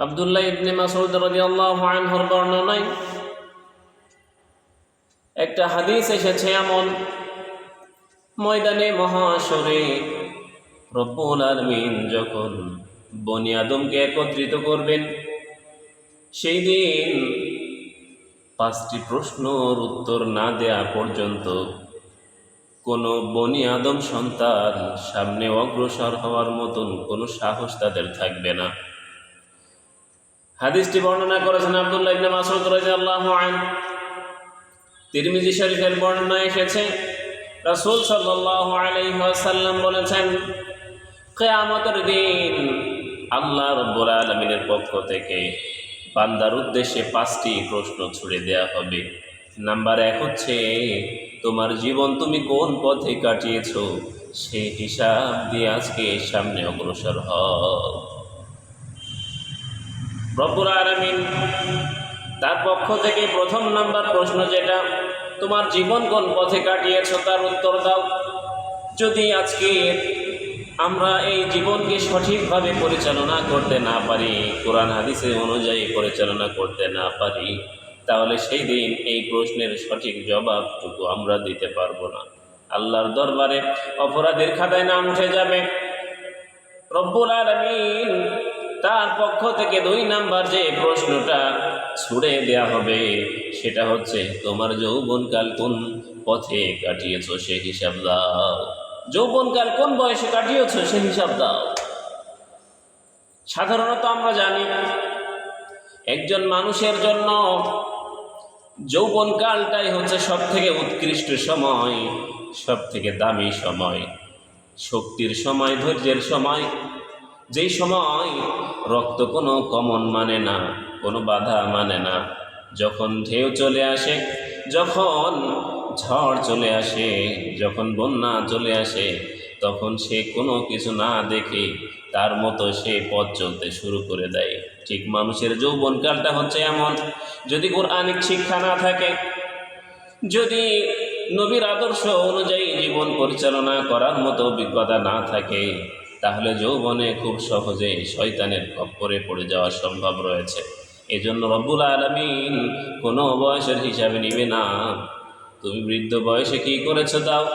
আব্দুল্লাহ ইবনে মাসউদ রাদিয়াল্লাহু আনহুর বর্ণনায় একটা হাদিস এসেছে এমন, ময়দানে মহাশরে রব্বুল আলামিন যখন বনি আদমকে একত্রিত করবেন, সেই দিন 5টি প্রশ্নের উত্তর না দেয়া পর্যন্ত কোনো বনি আদম সন্তান সামনে অগ্রসর হওয়ার মতন কোনো সাহস তাদের থাকবে না। হাদিসটি বর্ণনা করেছেন আব্দুল্লাহ ইবনে মাসউদ রাদিয়াল্লাহু আনহু। তিরমিজি শরীফের বর্ণনা এসেছে, রাসূল সাল্লাল্লাহু আলাইহি ওয়াসাল্লাম বলেছেন, কিয়ামতের দিন আল্লাহ রাব্বুল আলামিনের পক্ষ থেকে বান্দার উদ্দেশ্যে 5টি প্রশ্ন ছুড়ে দেয়া হবে। নাম্বার 1 হচ্ছে, তোমার জীবন তুমি কোন পথে কাটিয়েছো সেই হিসাব দিয়ে আজকে সামনে অগ্রসর হও। রব্বুল আলামিন তার পক্ষ থেকে প্রথম নাম্বার প্রশ্ন যেটা, তোমার জীবন কোন পথে কাটিয়েছো তার উত্তর দাও। যদি আজকে আমরা এই জীবনকে সঠিকভাবে পরিচালনা করতে না পারি, কোরআন হাদিসের অনুযায়ী পরিচালনা করতে না পারি, তাহলে সেই দিন এই প্রশ্নের সঠিক জবাবটুকু আমরা দিতে পারবো না। আল্লাহর দরবারে অপরাধের খাতায় নাম উঠে যাবে। রব্বুল আলামিন তার পক্ষ থেকে 2 নাম্বার যে প্রশ্নটা ছুড়ে দেয়া হবে সেটা হচ্ছে, তোমার যৌবনকাল কোন পথে কাটিয়েছো সে হিসাব দাও। যৌবনকাল কোন বয়সে কাটিয়েছো সে হিসাব দাও। সাধারণত আমরা জানি একজন মানুষের জন্য যৌবনকালটাই হচ্ছে সব থেকে উৎকৃষ্ট সময়, সব থেকে দামি সময়, শক্তির সময়, ধৈর্যের সময়, যেই সময় রক্ত কোনো কমন মানে না, কোনো বাধা মানে না। যখন ঢেউ চলে আসে, যখন ঝড় চলে আসে, যখন বন্যা চলে আসে, তখন সে কোনো কিছু না দেখে তার মতো সে পথ চলতে শুরু করে দেয়। ঠিক মানুষের যৌবনকালটা হচ্ছে এমন, যদি কোরআনিক শিক্ষা না থাকে, যদি নবীর আদর্শ অনুযায়ী জীবন পরিচালনা করার মতো অভিজ্ঞতা না থাকে, তাহলে যৌবনে খুব সহজে শয়তানের খপ্পরে পড়ে যাওয়া সম্ভব রয়েছে। এজন্য রব্বুল আলামিন কোনো বয়সের হিসাবে নিবে না। তুমি বৃদ্ধ বয়সে কি করেছো দাও,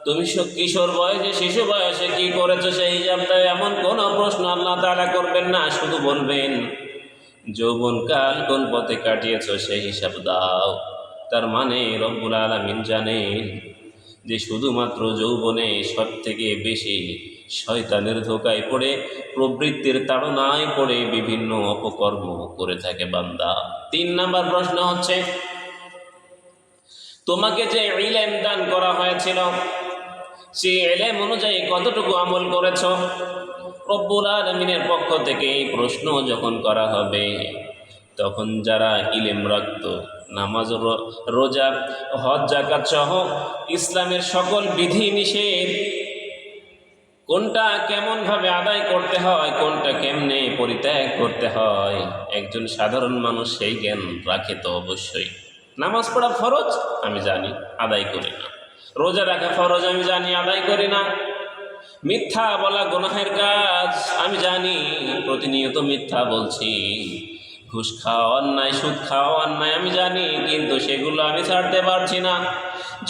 তুমি কিশোর বয়সে, শিশু বয়সে কি করেছো সেই হিসাবটা, এমন কোনো প্রশ্ন আল্লাহ তাআলা করবেন না। শুধু বলবেন, যৌবনকাল কোন পথে কাটিয়েছো সেই হিসাব দাও। তার মানে রব্বুল আলামিন জানেন যে শুধুমাত্র যৌবনে সব থেকে বেশি শয়তানের ধোকায় পড়ে, প্রবৃত্তির তাড়নায় পড়ে বিভিন্ন অপকর্ম করে থাকে বান্দা। 3 নাম্বার প্রশ্ন হচ্ছে, তোমাকে যে ইলম দান করা হয়েছিল সেই ইলম অনুযায়ী কতটুকু আমল করেছো। রব্বুল আলামিনের পক্ষ থেকে এই প্রশ্ন যখন করা হবে, তখন যারা ইলম রাখত, নামাজ, রোজা, হজ, যাকাত সহ ইসলামের সকল বিধি নিষেধ, কোনটা কেমন ভাবে আদায় করতে হয়, কোনটা কেমনে পরিত্যাগ করতে হয়, একজন সাধারণ মানুষ সেই জ্ঞান রাখে তো অবশ্যই। নামাজ পড়া ফরজ আমি জানি, আদায় করি না। রোজা রাখা ফরজ আমি জানি, আদায় করি না। মিথ্যা বলা গুনাহের কাজ আমি জানি, প্রতিনিয়ত মিথ্যা বলছি। ঘুষ খাওয়া অন্যায়, সুদ খাওয়া অন্যায় আমি জানি, কিন্তু সেগুলো আমি ছাড়তে পারছি না।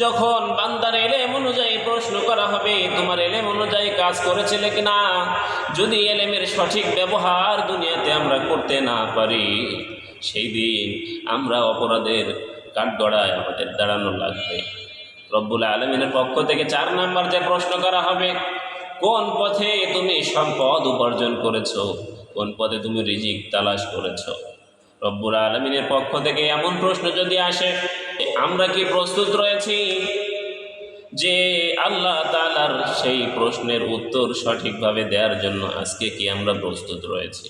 যখন বান্দার ইলম অনুযায়ী প্রশ্ন করা হবে, তোমার ইলম অনুযায়ী কাজ করেছিলে কিনা, যদি ইলমের সঠিক ব্যবহার দুনিয়াতে আমরা করতে না পারি, সেই দিন আমরা অপরাধের কাঠগড়ায় আমাদের দাঁড়ানো লাগবে। রব্বুল আলামিনের পক্ষ থেকে 4 নাম্বার যে প্রশ্ন করা হবে, কোন পথে তুমি সম্পদ উপার্জন করেছো, কোন পথে তুমি রিজিক তালাশ করেছো। রব্বুল আলামিনের পক্ষ থেকে এমন প্রশ্ন যদি আসে, আমরা কি প্রস্তুত রয়েছি যে আল্লাহ তাআলার সেই প্রশ্নের উত্তর সঠিকভাবে দেওয়ার জন্য? আজকে কি আমরা প্রস্তুত রয়েছি?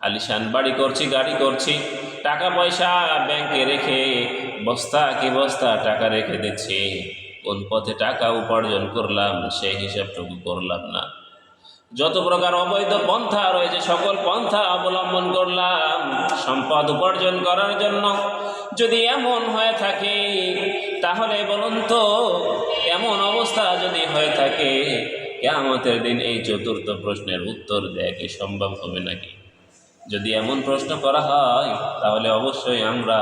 আলিশান বাড়ি করছি, গাড়ি করছি, টাকা পয়সা ব্যাংকে রেখে বস্তা কি বস্তা টাকা রেখে দিচ্ছি, কোন পথে টাকা উপার্জন করলাম সেই হিসাবটুকু করলাম না। যত প্রকার অবৈধ পন্থা রয়েছে সকল পন্থা অবলম্বন করলাম সম্পদ উপার্জন করার জন্য। যদি এমন হয়ে থাকে, তাহলে বলুন তো, এমন অবস্থা যদি হয়ে থাকে, কিয়ামতের দিন এই 4র্থ প্রশ্নের উত্তর দেয়া কি সম্ভব হবে নাকি? যদি এমন প্রশ্ন করা হয় তাহলে অবশ্যই আমরা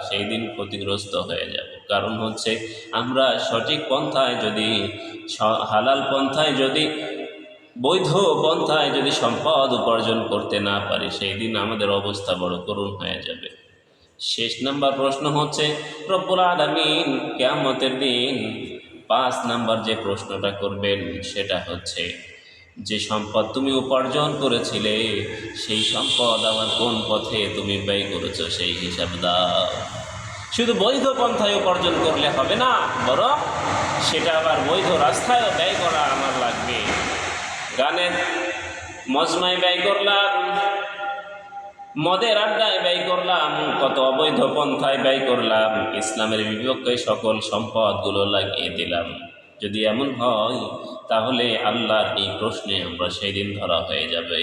সেই দিন ক্ষতিগ্রস্ত হয়ে যাব। কারণ হচ্ছে আমরা সঠিক পন্থায় যদি হালাল পন্থায় যদি বৈধ পন্থায় যদি সম্পদ উপার্জন করতে না পারি সেই দিন আমাদের অবস্থা বড় করুণ হয়ে যাবে। শেষ নাম্বার প্রশ্ন হচ্ছে রব্বুল আলামিন কিয়ামতের দিন 5 নাম্বার যে প্রশ্নটা করবেন সেটা হচ্ছে, যে সম্পদ তুমি উপার্জন করেছিলে সেই সম্পদ আমার কোন পথে তুমি ব্যয় করেছো সেই হিসাব দাও। শুধু বৈধ পন্থায় উপার্জন করলে হবে না, বরং সেটা আবার বৈধ রাস্তায়ও ব্যয় করা আমার লাগবে। গানের মজমায় ব্যয় করলাম, মদের আড্ডায় ব্যয় করলাম, কত অবৈধ পন্থায় ব্যয় করলাম, ইসলামের বিপক্ষে সকল সম্পদগুলো লাগিয়ে দিলাম। যদি এমন হয় তাহলে আল্লাহর এই প্রশ্নে আমরা সেই দিন ধরা হয়ে যাবে।